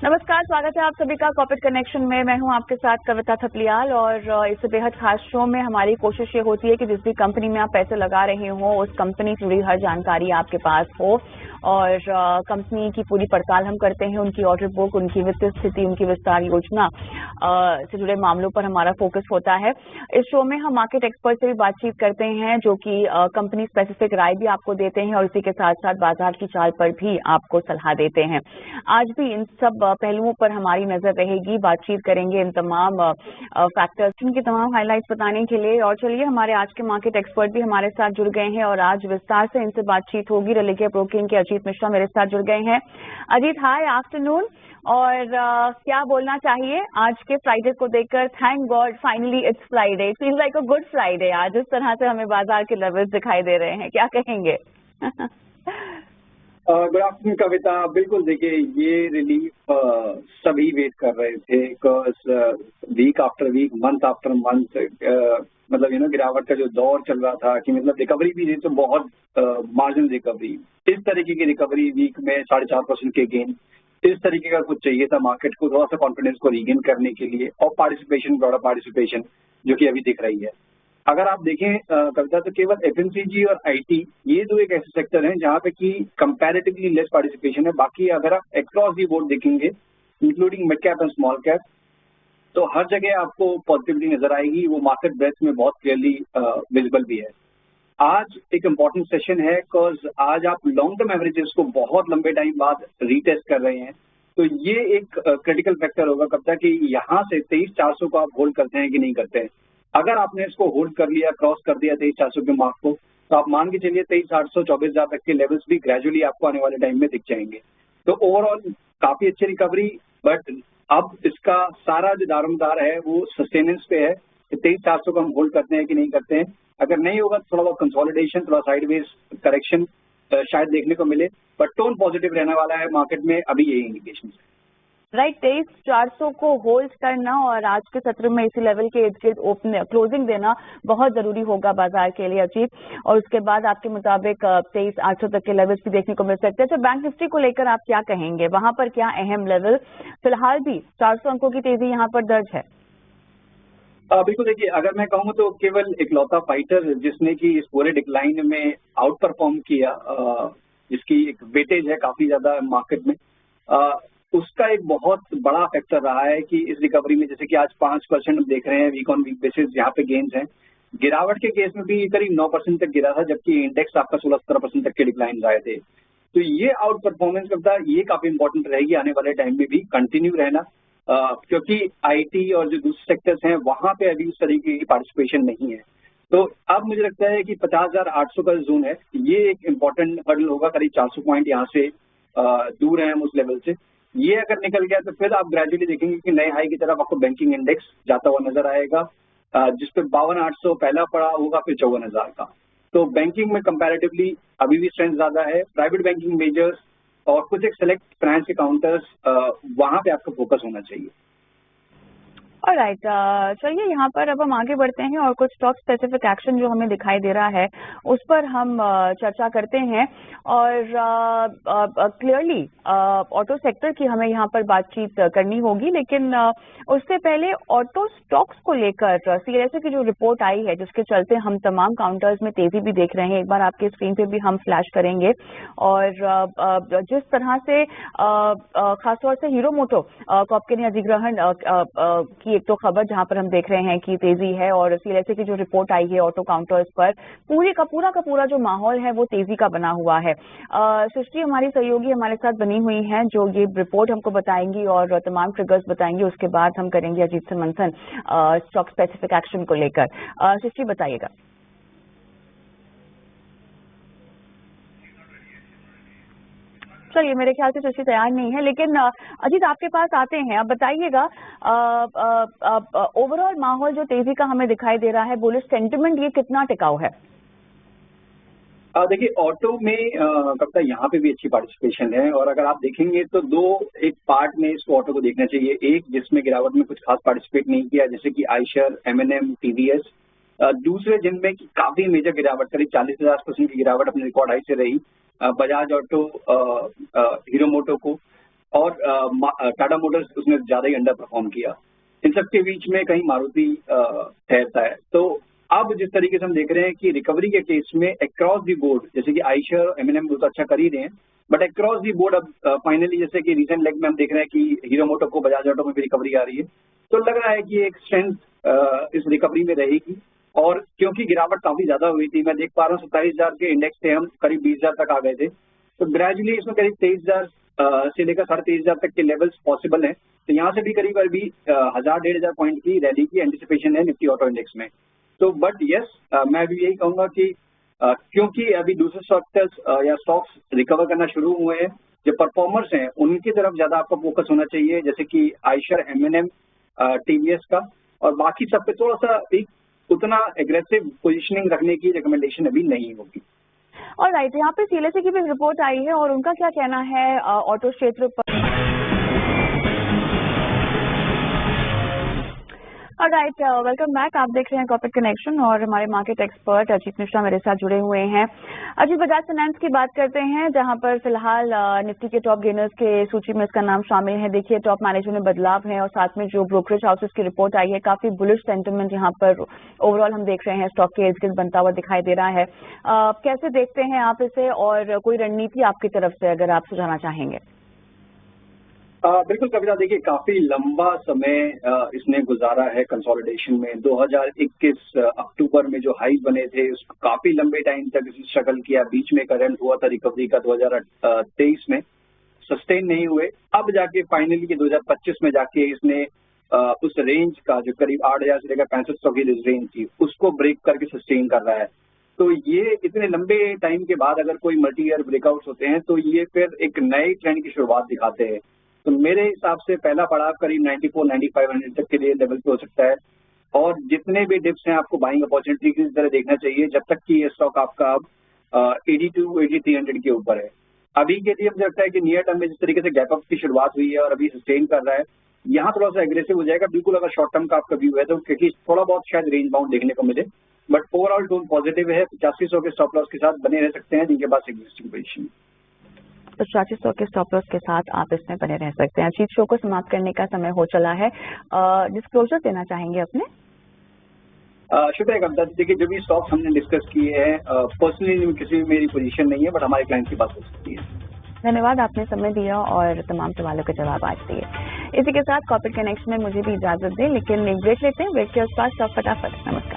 नमस्कार, स्वागत है आप सभी का कॉर्पोरेट कनेक्शन में। मैं हूं आपके साथ कविता थपलियाल और इस बेहद खास शो में हमारी कोशिश ये होती है कि जिस भी कंपनी में आप पैसे लगा रहे हो उस कंपनी से जुड़ी हर जानकारी आपके पास हो और कंपनी की पूरी पड़ताल हम करते हैं। उनकी ऑर्डर बुक, उनकी वित्तीय स्थिति, उनकी विस्तार योजना से जुड़े मामलों पर हमारा फोकस होता है। इस शो में हम मार्केट एक्सपर्ट से भी बातचीत करते हैं जो कि कंपनी स्पेसिफिक राय भी आपको देते हैं और इसी के साथ साथ बाजार की चाल पर भी आपको सलाह देते हैं। आज भी इन सब पहलुओं पर हमारी नजर रहेगी, बातचीत करेंगे इन तमाम फैक्टर्स, इनके तमाम हाइलाइट्स बताने के लिए। और चलिए, हमारे आज के मार्केट एक्सपर्ट भी हमारे साथ जुड़ गए हैं और आज विस्तार से इनसे बातचीत होगी। रिलेटिव ब्रोकिंग के अजीत मिश्रा मेरे साथ जुड़ गए हैं। अजीत, हाय, आफ्टरनून। और क्या बोलना चाहिए आज के फ्राइडे को देखकर? Thank God finally it's Friday, feel like a good Friday. आज जिस तरह से हमें बाजार के लेवल्स दिखाई दे रहे हैं, क्या कहेंगे? Good afternoon Kavita. बिल्कुल, देखिए ये रिलीफ सभी वेट कर रहे थे because week after week, month after month मतलब गिरावट का जो दौर चल रहा था कि मतलब रिकवरी भी थी तो बहुत मार्जिनल रिकवरी। इस तरीके की रिकवरी वीक में 4.5% के गेन, इस तरीके का कुछ चाहिए था मार्केट को थोड़ा सा कॉन्फिडेंस को रीगेन करने के लिए और पार्टिसिपेशन, ब्रॉडर पार्टिसिपेशन जो कि अभी दिख रही है। अगर आप देखें कविता, तो केवल एफएमसीजी और आईटी ये दो एक ऐसे सेक्टर हैं जहां पे कि कंपैरेटिवली लेस पार्टिसिपेशन है। बाकी अगर आप अक्रॉस दी बोर्ड देखेंगे including mid cap and small cap, तो हर जगह आपको पॉजिटिविटी नजर आएगी। वो मार्केट ब्रेथ में बहुत क्लियरली विजिबल भी है। आज एक इम्पॉर्टेंट सेशन है बिकॉज आज आप लॉन्ग टर्म एवरेजेस को बहुत लंबे टाइम बाद रीटेस्ट कर रहे हैं। तो ये एक क्रिटिकल फैक्टर होगा कब तक कि यहाँ से 23,400 को आप होल्ड करते हैं कि नहीं करते हैं। अगर आपने इसको होल्ड कर लिया, क्रॉस कर दिया 23,400 के मार्क को, तो आप मान के चलिए 23,800, 24,000 तक के लेवल्स भी ग्रेजुअली आपको आने वाले टाइम में दिख जाएंगे। तो ओवरऑल काफी अच्छी रिकवरी, बट अब इसका सारा जो दारोमदार है वो सस्टेनेंस पे है कि 23,400 को हम होल्ड करते हैं कि नहीं करते हैं। अगर नहीं होगा तो थोड़ा बहुत कंसोलिडेशन, थोड़ा साइडवेज करेक्शन शायद देखने को मिले, बट टोन पॉजिटिव रहने वाला है मार्केट में, अभी यही इंडिकेशन है। राइट, 23,400 को होल्ड करना और आज के सत्र में इसी लेवल के इर्द गिर्द ओपन क्लोजिंग देना बहुत जरूरी होगा बाजार के लिए अजीत। और उसके बाद आपके मुताबिक 23,800 तक के लेवल्स भी देखने को मिल सकते हैं। तो बैंक निफ्टी को लेकर आप क्या कहेंगे? वहां पर क्या अहम लेवल? फिलहाल भी 400 अंकों की तेजी यहाँ पर दर्ज है। बिल्कुल, देखिए अगर मैं कहूँ तो केवल इकलौता फाइटर जिसने कि इस पूरे डिक्लाइन में आउट परफॉर्म किया, जिसकी एक वेटेज है काफी ज्यादा मार्केट में, उसका एक बहुत बड़ा फैक्टर रहा है कि इस रिकवरी में जैसे कि आज 5% हम देख रहे हैं वीक ऑन वीक बेसिस यहाँ पे गेन्स हैं। गिरावट के केस में भी करीब 9% तक गिरा था, जबकि इंडेक्स आपका 16-17% तक के डिक्लाइन आए थे। तो ये आउट परफॉर्मेंस करता है, ये काफी इंपॉर्टेंट रहेगी आने वाले टाइम में भी कंटिन्यू रहना, क्योंकि आईटी और जो दूसरे सेक्टर्स हैं वहां पे अभी उस तरीके की पार्टिसिपेशन नहीं है। तो अब मुझे लगता है कि 50,800 का जोन है, ये एक इम्पॉर्टेंट हर्डल होगा। करीब 400 पॉइंट यहाँ से दूर है हम उस लेवल से। ये अगर निकल गया तो फिर आप ग्रेजुअली देखेंगे कि नए हाई की तरफ आपको बैंकिंग इंडेक्स जाता हुआ नजर आएगा, जिसपे 52,800 पहला पड़ा होगा, फिर 54,000 का। तो बैंकिंग में कंपैरेटिवली अभी भी स्ट्रेंथ ज्यादा है। प्राइवेट बैंकिंग मेजर्स और कुछ एक सेलेक्ट फाइनेंस के काउंटर्स, वहां पे आपका फोकस होना चाहिए। ऑलराइट, चलिए यहाँ पर अब हम आगे बढ़ते हैं और कुछ स्टॉक स्पेसिफिक एक्शन जो हमें दिखाई दे रहा है उस पर हम चर्चा करते हैं। और क्लियरली ऑटो सेक्टर की हमें यहाँ पर बातचीत करनी होगी, लेकिन उससे पहले ऑटो स्टॉक्स को लेकर सीएलएसए की जो रिपोर्ट आई है जिसके चलते हम तमाम काउंटर्स में तेजी भी देख रहे हैं, एक बार आपके स्क्रीन पे भी हम फ्लैश करेंगे। और जिस तरह से खासतौर से हीरो मोटो कॉर्प ने अधिग्रहण की एक तो खबर जहां पर हम देख रहे हैं कि तेजी है, और सीएलएसए की जो रिपोर्ट आई है ऑटो काउंटर्स पर, पूरा का जो माहौल है वो तेजी का बना हुआ है। सृष्टि हमारी सहयोगी हमारे साथ बनी हुई हैं जो ये रिपोर्ट हमको बताएंगी और तमाम ट्रिगर्स बताएंगी। उसके बाद हम करेंगे अजीत से मंथन स्टॉक स्पेसिफिक एक्शन को लेकर। सृष्टि, बताइएगा। चलिए, मेरे ख्याल से सृष्टि तैयार नहीं है, लेकिन अजीत आपके पास आते हैं। अब बताइएगा ओवरऑल माहौल जो तेजी का हमें दिखाई दे रहा है, बुलिश सेंटिमेंट, ये कितना टिकाऊ है? देखिए ऑटो में कब तक यहाँ पे भी अच्छी पार्टिसिपेशन है, और अगर आप देखेंगे तो एक पार्ट में इसको ऑटो को देखना चाहिए। एक जिसमें गिरावट में कुछ खास पार्टिसिपेट नहीं किया, जैसे कि आयशर, एमएनएम, टीवीएस। दूसरे जिनमें काफी मेजर गिरावट, करीब 40-50% की गिरावट अपने रिकॉर्ड हाई से रही, बजाज ऑटो, हीरो मोटो को। और टाटा मोटर्स उसने ज्यादा ही अंडर परफॉर्म किया। इन सबके बीच में कहीं मारुति ठहरता है। तो अब जिस तरीके से हम देख रहे हैं कि रिकवरी के केस में अक्रॉस दी बोर्ड, जैसे कि आइशर एमएनएम तो अच्छा कर ही रहे हैं, बट अक्रॉस दी बोर्ड अब फाइनली जैसे कि रिसेंट लेग में हम देख रहे हैं कि हीरो मोटो को, बजाज ऑटो में भी रिकवरी आ रही है। तो लग रहा है कि एक स्ट्रेंथ इस रिकवरी में रहेगी। और क्योंकि गिरावट काफी ज्यादा हुई थी, मैं देख पा रहा हूँ 27,000 के इंडेक्स से हम करीब 20,000 तक आ गए थे। तो ग्रेजुअली इसमें करीब 23,000 से लेकर 23,500 तक के लेवल्स पॉसिबल हैं। तो यहाँ से भी करीब अभी 1,000-1,500 पॉइंट की रैली की एंटिसिपेशन है निफ्टी ऑटो इंडेक्स में। तो बट यस, मैं भी यही कहूंगा कि क्योंकि अभी दूसरे सेक्टर्स या स्टॉक्स रिकवर करना शुरू हुए हैं, जो परफॉर्मर्स हैं उनकी तरफ ज्यादा आपका फोकस होना चाहिए, जैसे कि आइशर, एमएनएम, टीवीएस का, और बाकी सब पे थोड़ा सा एक उतना एग्रेसिव पोजीशनिंग रखने की रिकमेंडेशन अभी नहीं होगी। और राइट, यहाँ पे सीएलएसए की भी रिपोर्ट आई है और उनका क्या कहना है ऑटो क्षेत्र पर। Right, welcome back. आप देख रहे हैं कॉर्पोरेट कनेक्शन और हमारे मार्केट एक्सपर्ट अजीत मिश्रा मेरे साथ जुड़े हुए हैं। अजीत, बजाज फाइनेंस की बात करते हैं, जहां पर फिलहाल निफ्टी के टॉप गेनर्स के सूची में इसका नाम शामिल है। देखिए, टॉप मैनेजमेंट में बदलाव है और साथ में जो ब्रोकरेज हाउसेस की रिपोर्ट आई है, काफी बुलिश सेंटिमेंट यहाँ पर ओवरऑल हम देख रहे हैं, स्टॉक के इर्द गिर्द बनता हुआ दिखाई दे रहा है। कैसे देखते हैं आप इसे, और कोई रणनीति आपकी तरफ से अगर आप सुझाना चाहेंगे? बिल्कुल कविता, देखिए काफी लंबा समय इसने गुजारा है कंसोलिडेशन में। 2021 अक्टूबर में जो हाई बने थे, उसको काफी लंबे टाइम तक इसने स्ट्रगल किया। बीच में करंट हुआ था रिकवरी का 2023 में, सस्टेन नहीं हुए। अब जाके फाइनली 2025 में जाके इसने उस रेंज का जो करीब 8,000 से लेकर 6500 की रेंज थी, उसको ब्रेक करके सस्टेन कर रहा है। तो ये इतने लंबे टाइम के बाद अगर कोई मल्टी ईयर ब्रेकआउट्स होते हैं तो ये फिर एक नए ट्रेंड की शुरुआत दिखाते हैं। तो मेरे हिसाब से पहला पड़ाव करीब 94-9500 तक के लिए लेवल पे हो सकता है। और जितने भी डिप्स हैं आपको बाइंग अपॉर्चुनिटी की तरह देखना चाहिए, जब तक कि ये स्टॉक आपका अब 82-8300 के ऊपर है। अभी के लिए मुझे लगता है कि नियर टर्म में जिस तरीके से गैप अप की शुरुआत हुई है और अभी सस्टेन कर रहा है, यहाँ थोड़ा सा एग्रेसिव हो जाएगा बिल्कुल अगर शॉर्ट टर्म का आपका व्यू है तो, क्योंकि थोड़ा बहुत शायद रेंज बाउंड देखने को मिले। बट ओवरऑल टोन पॉजिटिव है। 8500 के स्टॉप लॉस के साथ बने रह सकते हैं, जिनके पास एग्जिस्टिंग पोजीशन। 8500 के स्टॉप लॉस के साथ आप इसमें बने रह सकते हैं। अजीत, शो को समाप्त करने का समय हो चला है। डिस्क्लोजर देना चाहेंगे अपने? शुक्रिया कविता। देखिए, जो भी स्टॉक्स हमने डिस्कस किए हैं, पर्सनली किसी भी मेरी पोजीशन नहीं है, बट हमारे क्लाइंट के पास हो सकती है। धन्यवाद, आपने समय दिया और तमाम सवालों के जवाब आज दिए। इसी के साथ कॉर्पोरेट कनेक्शन में मुझे भी इजाजत दें, लेकिन एक ब्रेक लेते हैं। ब्रेक के उस पास स्टॉक फटाफट। नमस्कार।